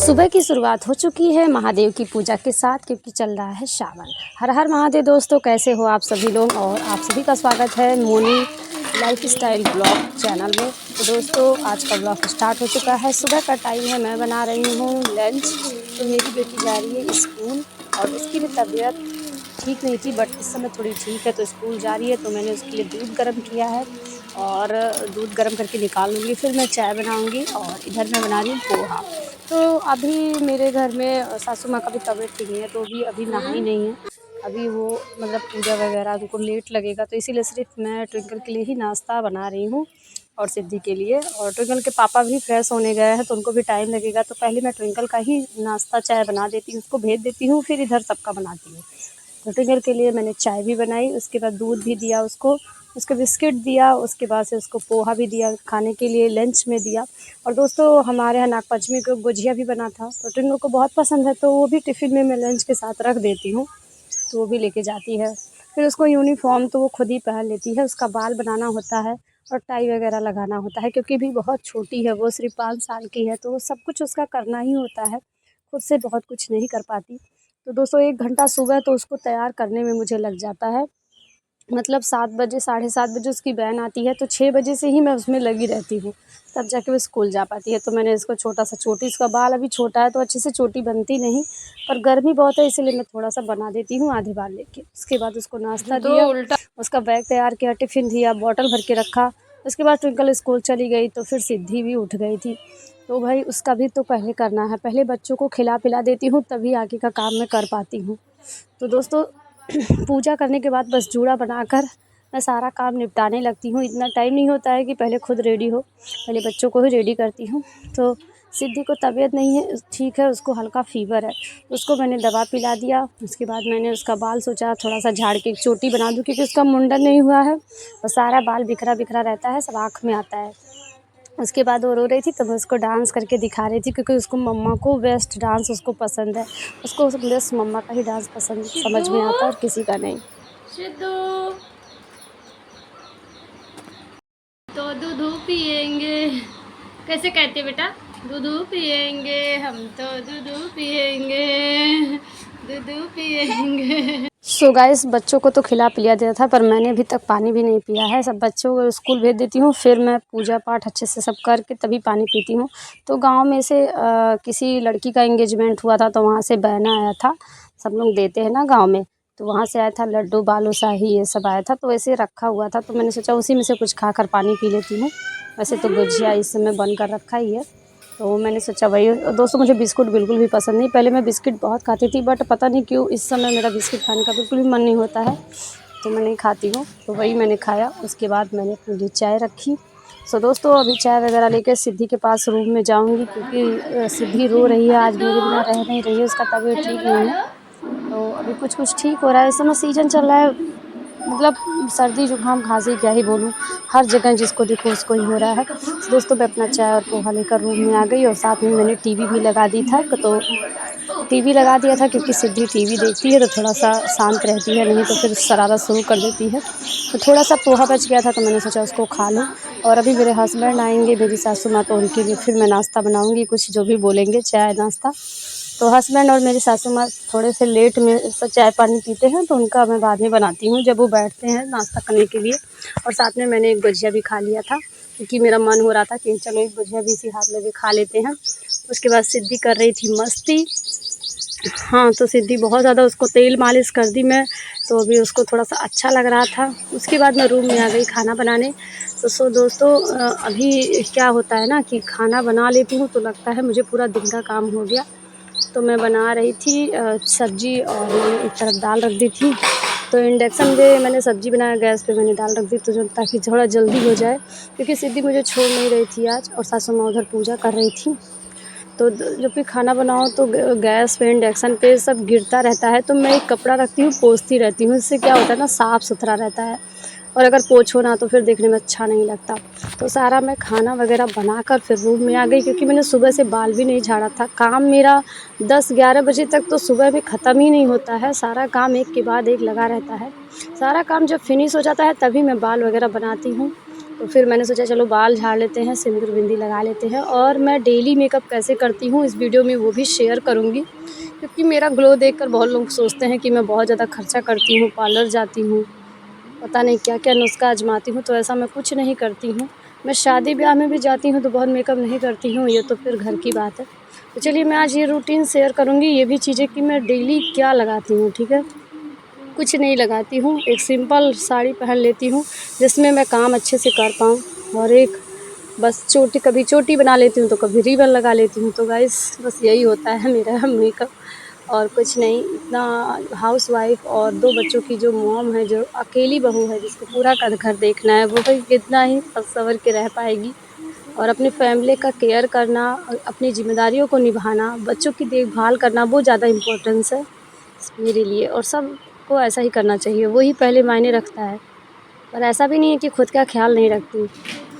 सुबह की शुरुआत हो चुकी है महादेव की पूजा के साथ, क्योंकि चल रहा है श्रावण। हर हर महादेव दोस्तों, कैसे हो आप सभी लोग। और आप सभी का स्वागत है Moni lifestyle blog channel में। तो दोस्तों, आज का ब्लॉग स्टार्ट हो चुका है। सुबह का टाइम है, मैं बना रही हूँ लंच। तो मेरी बेटी जा रही है स्कूल और उसकी भी तबीयत ठीक नहीं थी, बट इस समय थोड़ी ठीक है, तो स्कूल जा रही है। तो मैंने उसके लिए दूध गर्म किया है और दूध गर्म करके निकाल लूँगी, फिर मैं चाय बनाऊँगी। और इधर मैं बना रही हूँ पोहा। तो अभी मेरे घर में सासू माँ का भी तबीयत ठीक नहीं है, तो भी अभी नहाई नहीं है। अभी वो मतलब पूजा वगैरह उनको लेट लगेगा, तो इसीलिए सिर्फ मैं ट्विंकल के लिए ही नाश्ता बना रही हूँ और सिद्धि के लिए। और ट्विंकल के पापा भी फ्रेश होने गए हैं, तो उनको भी टाइम लगेगा। तो पहले मैं ट्विंकल का ही नाश्ता चाय बना देती हूँ, उसको भेज देती हूँ, फिर इधर सबका बनाती हूँ। तो ट्विंकल के लिए मैंने चाय भी बनाई, उसके बाद दूध भी दिया उसको, उसको बिस्किट दिया, उसके बाद से उसको पोहा भी दिया खाने के लिए, लंच में दिया। और दोस्तों, हमारे यहाँ नागपंचमी को गुजिया भी बना था, तो ट्विंकल को बहुत पसंद है, तो वो भी टिफ़िन में मैं लंच के साथ रख देती हूँ, तो वो भी लेके जाती है। फिर उसको यूनिफॉर्म तो वो खुद ही पहन लेती है। उसका बाल बनाना होता है और टाई वगैरह लगाना होता है, क्योंकि भी बहुत छोटी है, वो सिर्फ 5 साल की है, तो सब कुछ उसका करना ही होता है। खुद से बहुत कुछ नहीं कर पाती। तो दोस्तों, 1 घंटा सुबह तो उसको तैयार करने में मुझे लग जाता है। मतलब 7 बजे, साढ़े 7 बजे उसकी वैन आती है, तो 6 बजे से ही मैं उसमें लगी रहती हूँ, तब जाके वो स्कूल जा पाती है। तो मैंने इसको छोटा-सा चोटी, इसका बाल अभी छोटा है तो अच्छे से चोटी बनती नहीं, पर गर्मी बहुत है, इसीलिए मैं थोड़ा-सा बना देती हूँ आधे बाल लेके। उसके बाद उसको नाश्ता दिया, उसका बैग तैयार किया, टिफ़िन दिया, बॉटल भर के रखा। उसके बाद ट्विंकल स्कूल चली गई, तो फिर सिद्धि भी उठ गई थी। तो भाई उसका भी तो पहले करना है, पहले बच्चों को खिला-पिला देती हूँ, तभी आगे का काम मैं कर पाती हूँ। तो दोस्तों, पूजा करने के बाद बस जूड़ा बनाकर मैं सारा काम निपटाने लगती हूँ। इतना टाइम नहीं होता है कि पहले खुद रेडी हो, पहले बच्चों को ही रेडी करती हूँ। तो सिद्धि को तबीयत नहीं है ठीक है, उसको हल्का फ़ीवर है, उसको मैंने दवा पिला दिया। उसके बाद मैंने उसका बाल सोचा थोड़ा-सा झाड़ के एक चोटी बना दूँ, क्योंकि उसका मुंडन नहीं हुआ है और सारा बाल बिखरा-बिखरा रहता है, सब आँख में आता है। उसके बाद वो रो रही थी, तो मैं उसको डांस करके दिखा रही थी, क्योंकि उसको मम्मा को वेस्ट डांस उसको पसंद है। उसको बस मम्मा का ही डांस पसंद समझ में आता है और किसी का नहीं। सिद्धू तो दूधू पिएंगे। कैसे कहते बेटा? दूधू पिएंगे हम, तो दूधू पिएंगे, दूधू पिएंगे। सो गाइस, बच्चों को तो खिला पिला दिया था, पर मैंने अभी तक पानी भी नहीं पिया है। सब बच्चों को स्कूल भेज देती हूँ, फिर मैं पूजा पाठ अच्छे से सब करके तभी पानी पीती हूँ। तो गांव में से किसी लड़की का एंगेजमेंट हुआ था, तो वहाँ से बहना आया था, सब लोग देते हैं ना गांव में, तो वहाँ से आया था लड्डू, बालूशाही, ये सब आया था, तो वैसे रखा हुआ था, तो मैंने सोचा उसी में से कुछ खाकर पानी पी लेती हूँ। वैसे तो गुजिया इस समय बन कर रखा ही है, तो मैंने सोचा वही। दोस्तों, मुझे बिस्कुट बिल्कुल भी पसंद नहीं। पहले मैं बिस्किट बहुत खाती थी, बट पता नहीं क्यों इस समय मेरा बिस्किट खाने का बिल्कुल भी मन नहीं होता है, तो मैं नहीं खाती हूँ। तो वही मैंने खाया। उसके बाद मैंने अपने लिए चाय रखी। सो दोस्तों, अभी चाय वगैरह लेकर सिद्धि के पास रूम में जाऊँगी, क्योंकि सिद्धि रो रही है, आज सिद्धू मेरे बिना रह नहीं रही है, उसका तबीयत हेलो ठीक बोलो नहीं है। हेलो। तो अभी कुछ-कुछ ठीक हो रहा है। इस समय सीज़न चल रहा है, मतलब सर्दी जुकाम खांसी क्या ही बोलूँ, हर जगह जिसको देखो उसको ही हो रहा है। तो दोस्तों, मैं अपना चाय और पोहा लेकर रूम में आ गई, और साथ में मैंने टीवी भी लगा दी था। तो टीवी लगा दिया था, क्योंकि सिद्धि टीवी देखती है तो थोड़ा-सा शांत रहती है, नहीं तो फिर शरारत शुरू कर देती है। तो थोड़ा-सा पोहा बच गया था, तो मैंने सोचा उसको खा लूँ। और अभी मेरे हस्बैंड आएँगे, मेरी सासू माँ, तो उनके लिए फिर मैं नाश्ता बनाऊँगी, कुछ जो भी बोलेंगे, चाय नाश्ता। तो हस्बैंड और मेरी सासू माँ थोड़े से लेट में चाय पानी पीते हैं, तो उनका मैं बाद में बनाती हूँ, जब वो बैठते हैं नाश्ता करने के लिए। और साथ में मैंने एक गुजिया भी खा लिया था, क्योंकि मेरा मन हो रहा था कि चलो एक गुजिया भी इसी हाथ में भी खा लेते हैं। उसके बाद सिद्धि कर रही थी मस्ती। हाँ, तो सिद्धि बहुत ज़्यादा, उसको तेल मालिश कर दी मैं, तो अभी उसको थोड़ा-सा अच्छा लग रहा था। उसके बाद मैं रूम में आ गई खाना बनाने। तो दोस्तों, अभी क्या होता है ना कि खाना बना लेती हूँ, तो लगता है मुझे पूरा दिन का काम हो गया। तो मैं बना रही थी सब्ज़ी, और मैंने एक तरफ दाल रख दी थी। तो इंडक्शन पे मैंने सब्ज़ी बनाया, गैस पे मैंने दाल रख दी, तो जो ताकि थोड़ा जल्दी हो जाए, क्योंकि सिद्धि मुझे छोड़ नहीं रही थी आज, और सासू माँ उधर पूजा कर रही थी। तो जब भी खाना बनाओ, तो गैस पे, इंडक्शन पे सब गिरता रहता है, तो मैं एक कपड़ा रखती हूँ, पोंछती रहती हूँ। इससे क्या होता है ना, साफ़ सुथरा रहता है, और अगर पोंछो ना तो फिर देखने में अच्छा नहीं लगता। तो सारा मैं खाना वगैरह बनाकर फिर रूम में आ गई, क्योंकि मैंने सुबह से बाल भी नहीं झाड़ा था। काम मेरा 10-11 बजे तक तो सुबह में ख़त्म ही नहीं होता है, सारा काम एक के बाद एक लगा रहता है। सारा काम जब फिनिश हो जाता है, तभी मैं बाल वगैरह बनाती हूँ। तो फिर मैंने सोचा चलो बाल झाड़ लेते हैं, सिंदूर बिंदी लगा लेते हैं। और मैं डेली मेकअप कैसे करती हूँ इस वीडियो में वो भी शेयर करूँगी, क्योंकि मेरा ग्लो देखकर बहुत लोग सोचते हैं कि मैं बहुत ज़्यादा खर्चा करती हूँ, पार्लर जाती हूँ, पता नहीं क्या-क्या नुस्ख़ा आज़माती हूँ। तो ऐसा मैं कुछ नहीं करती हूँ। मैं शादी ब्याह में भी जाती हूँ तो बहुत मेकअप नहीं करती हूँ, ये तो फिर घर की बात है। तो चलिए मैं आज ये रूटीन शेयर करूँगी, ये भी चीज़ें कि मैं डेली क्या लगाती हूँ, ठीक है? कुछ नहीं लगाती हूँ, एक सिंपल साड़ी पहन लेती हूँ जिसमें मैं काम अच्छे से कर पाऊँ, और एक बस चोटी, कभी चोटी बना लेती हूँ तो कभी रिबन लगा लेती हूँ। तो गाइस बस यही होता है मेरा मेकअप, और कुछ नहीं। इतना हाउसवाइफ़ और 2 बच्चों की जो मॉम है, जो अकेली बहू है, जिसको पूरा घर देखना है, वो भाई कितना ही सज-संवर के रह पाएगी। और अपनी फैमिली का केयर करना और अपनी ज़िम्मेदारियों को निभाना, बच्चों की देखभाल करना, वो ज़्यादा इम्पोर्टेंस है मेरे लिए, और सबको ऐसा ही करना चाहिए, वही पहले मायने रखता है। पर ऐसा भी नहीं है कि खुद का ख़्याल नहीं रखती।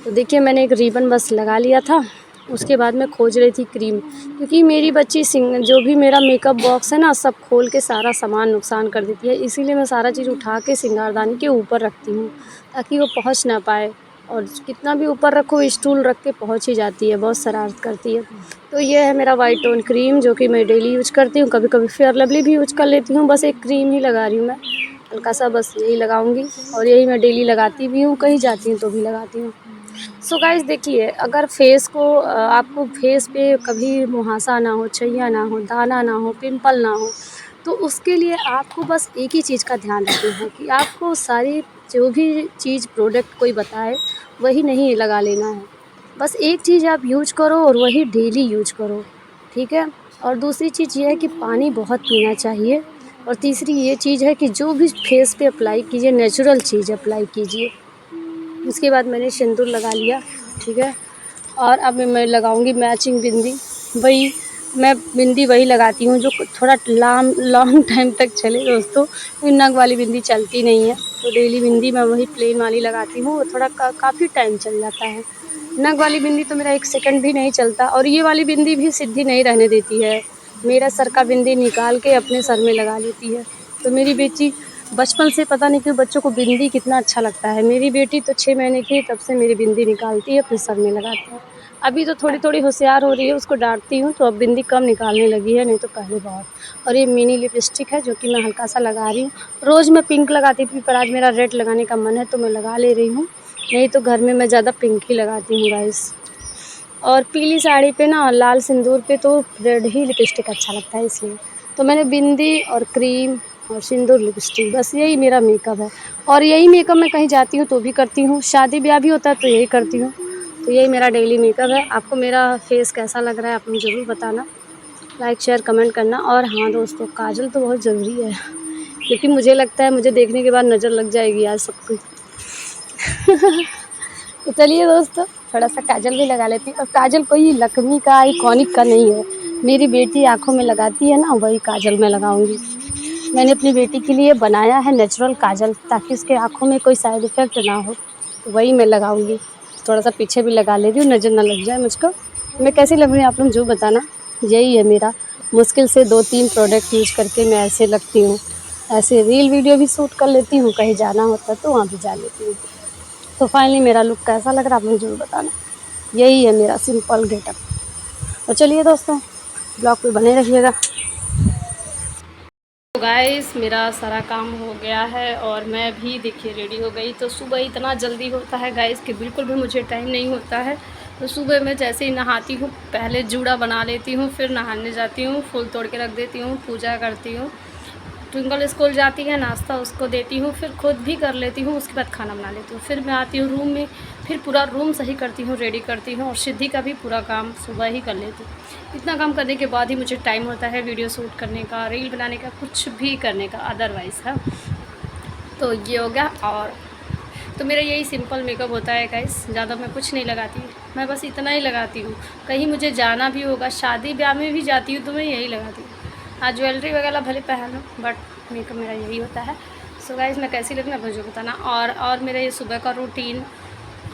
तो देखिए मैंने एक रिबन बस लगा लिया था, उसके बाद मैं खोज रही थी क्रीम, क्योंकि मेरी बच्ची जो भी मेरा मेकअप बॉक्स है ना, सब खोल के सारा सामान नुकसान कर देती है। इसीलिए मैं सारा चीज़ उठा के सिंगारदानी के ऊपर रखती हूँ, ताकि वो पहुँच ना पाए। और कितना भी ऊपर रखो, स्टूल रख के पहुँच ही जाती है, बहुत शरारत करती है। तो ये है मेरा वाइट टोन क्रीम, जो कि मैं डेली यूज़ करती हूँ। कभी-कभी फेयर लवली भी यूज़ कर लेती हूँ, बस एक क्रीम ही लगा रही हूँ मैं, हल्का सा बस यही लगाऊंगी, और यही मैं डेली लगाती भी हूँ, कहीं जाती हूँ तो भी लगाती हूँ। सो गाइस देखिए, अगर फेस को आपको फेस पे कभी मुहासा ना हो, छैया ना हो, दाना ना हो, पिंपल ना हो, तो उसके लिए आपको बस एक ही चीज़ का ध्यान रखना है कि आपको सारी जो भी चीज़ प्रोडक्ट कोई बताए वही नहीं लगा लेना है। बस एक चीज़ आप यूज़ करो और वही डेली यूज़ करो, ठीक है? और दूसरी चीज़ ये है कि पानी बहुत पीना चाहिए, और तीसरी ये चीज़ है कि जो भी फेस पे अप्लाई कीजिए, नेचुरल चीज़ अप्लाई कीजिए। उसके बाद मैंने सिंदूर लगा लिया, ठीक है? और अब मैं लगाऊंगी मैचिंग बिंदी। वही मैं बिंदी वही लगाती हूँ जो थोड़ा लॉन्ग टाइम तक चले दोस्तों, कोई नग वाली बिंदी चलती नहीं है। तो डेली बिंदी मैं वही प्लेन वाली लगाती हूँ, वो थोड़ा काफ़ी टाइम चल जाता है। नग वाली बिंदी तो मेरा 1 सेकंड भी नहीं चलता, और ये वाली बिंदी भी सीधी नहीं रहने देती है। मेरा सर का बिंदी निकाल के अपने सर में लगा लेती है। तो मेरी बेटी बचपन से, पता नहीं क्यों बच्चों को बिंदी कितना अच्छा लगता है। मेरी बेटी तो 6 महीने की है तब से मेरी बिंदी निकालती है, अपने सर में लगाती है। अभी तो थोड़ी-थोड़ी होशियार हो रही है, उसको डाँटती हूँ तो अब बिंदी कम निकालने लगी है, नहीं तो पहले बहुत। और ये मिनी लिपस्टिक है जो कि मैं हल्का-सा लगा रही हूँ। रोज़ मैं पिंक लगाती थी, पर आज मेरा रेड लगाने का मन है तो मैं लगा ले रही हूँ। नहीं तो घर में मैं ज़्यादा पिंक ही लगाती हूँ गाइस। और पीली साड़ी पे ना लाल सिंदूर पे तो रेड ही लिपस्टिक अच्छा लगता है, इसलिए। तो मैंने बिंदी और क्रीम और सिंदूर लिपस्टिक, बस यही मेरा मेकअप है। और यही मेकअप मैं कहीं जाती हूँ तो भी करती हूँ, शादी ब्याह भी होता है तो यही करती हूँ। तो यही मेरा डेली मेकअप है। आपको मेरा फेस कैसा लग रहा है आप मुझे ज़रूर बताना, लाइक शेयर कमेंट करना। और हाँ दोस्तों, काजल तो बहुत ज़रूरी है, क्योंकि मुझे लगता है मुझे देखने के बाद नज़र लग जाएगी आज सबको। तो चलिए दोस्तों, थोड़ा-सा काजल भी लगा लेती हूँ, और काजल कोई लक्ष्मी का, आइकॉनिक का नहीं है। मेरी बेटी आँखों में लगाती है ना, वही काजल मैं लगाऊँगी। मैंने अपनी बेटी के लिए बनाया है नेचुरल काजल, ताकि उसके आँखों में कोई साइड इफ़ेक्ट ना हो, तो वही मैं लगाऊँगी। थोड़ा-सा पीछे भी लगा ले रही हूँ, नज़र ना लग जाए मुझको। मैं कैसी लग रही हूँ आप लोग ज़रूर बताना। यही है मेरा, मुश्किल से 2-3 प्रोडक्ट यूज़ करके मैं ऐसे लगती हूँ। ऐसे रील वीडियो भी शूट कर लेती हूँ, कहीं जाना होता है तो वहाँ भी जा लेती हूँ। तो फाइनली मेरा लुक कैसा लग रहा है आप मुझे ज़रूर बताना। यही है मेरा सिंपल गेटअप। तो चलिए दोस्तों, ब्लॉग पे बने रहिएगा। तो गाइस मेरा सारा काम हो गया है और मैं भी देखिए रेडी हो गई। तो सुबह इतना जल्दी होता है गाइस कि बिल्कुल भी मुझे टाइम नहीं होता है। तो सुबह मैं जैसे ही नहाती हूँ, पहले जूड़ा बना लेती हूँ, फिर नहाने जाती हूँ, फूल तोड़ के रख देती हूँ, पूजा करती हूँ। ट्विंकल स्कूल जाती है, नाश्ता उसको देती हूँ, फिर खुद भी कर लेती हूँ, उसके बाद खाना बना लेती हूँ। फिर मैं आती हूँ रूम में, फिर पूरा रूम सही करती हूँ, रेडी करती हूँ, और सिद्धि का भी पूरा काम सुबह ही कर लेती हूँ। इतना काम करने के बाद ही मुझे टाइम होता है वीडियो शूट करने का, रील बनाने का, कुछ भी करने का अदरवाइज़ है। तो ये हो गया। और तो मेरा यही सिंपल मेकअप होता है गाइस, ज़्यादा मैं कुछ नहीं लगाती, मैं बस इतना ही लगाती हूँ। कहीं मुझे जाना भी होगा, शादी ब्याह में भी जाती हूँ तो मैं यही लगाती हूँ। हाँ, ज्वेलरी वगैरह भले पहनो, बट मेकअप मेरा यही होता है। सो गाइस मैं कैसी लगी आप मुझे बताना। और मेरा ये सुबह का रूटीन,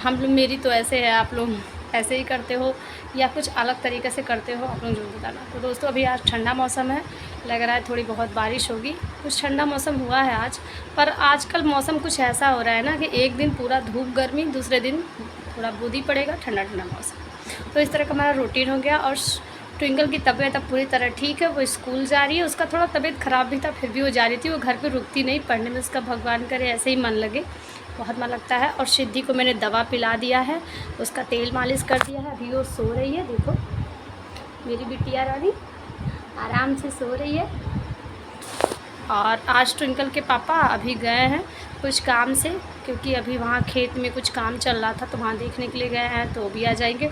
हम लोग, मेरी तो ऐसे है, आप लोग ऐसे ही करते हो या कुछ अलग तरीके से करते हो, आप लोग जरूर बताना। तो दोस्तों अभी आज ठंडा मौसम है, लग रहा है थोड़ी बहुत बारिश होगी, कुछ ठंडा मौसम हुआ है आज। पर आजकल मौसम कुछ ऐसा हो रहा है ना कि एक दिन पूरा धूप गर्मी, दूसरे दिन थोड़ा बूंदी पड़ेगा, ठंडा ठंडा मौसम। तो इस तरह का हमारा रूटीन हो गया। और ट्विंकल की तबीयत अब पूरी तरह ठीक है, वो स्कूल जा रही है। उसका थोड़ा तबीयत ख़राब भी था, फिर भी वो जा रही थी। वो घर पे रुकती नहीं, पढ़ने में उसका भगवान करे ऐसे ही मन लगे, बहुत मन लगता है। और सिद्धि को मैंने दवा पिला दिया है, उसका तेल मालिश कर दिया है। अभी वो सो रही है, देखो मेरी बिटिया रानी आराम से सो रही है। और आज ट्विंकल के पापा अभी गए हैं कुछ काम से, क्योंकि अभी वहाँ खेत में कुछ काम चल रहा था तो वहाँ देखने के लिए गए हैं, तो भी आ जाएंगे।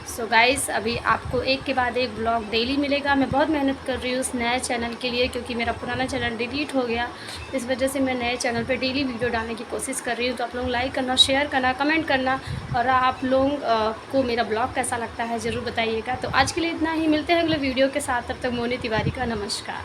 सो गाइस अभी आपको एक के बाद एक ब्लॉग डेली मिलेगा। मैं बहुत मेहनत कर रही हूँ उस नए चैनल के लिए, क्योंकि मेरा पुराना चैनल डिलीट हो गया। इस वजह से मैं नए चैनल पे डेली वीडियो डालने की कोशिश कर रही हूँ। तो आप लोग लाइक करना, शेयर करना, कमेंट करना, और आप लोग को मेरा ब्लॉग कैसा लगता है ज़रूर बताइएगा। तो आज के लिए इतना ही, मिलते हैं अगले वीडियो के साथ। तब तक मोनी तिवारी का नमस्कार।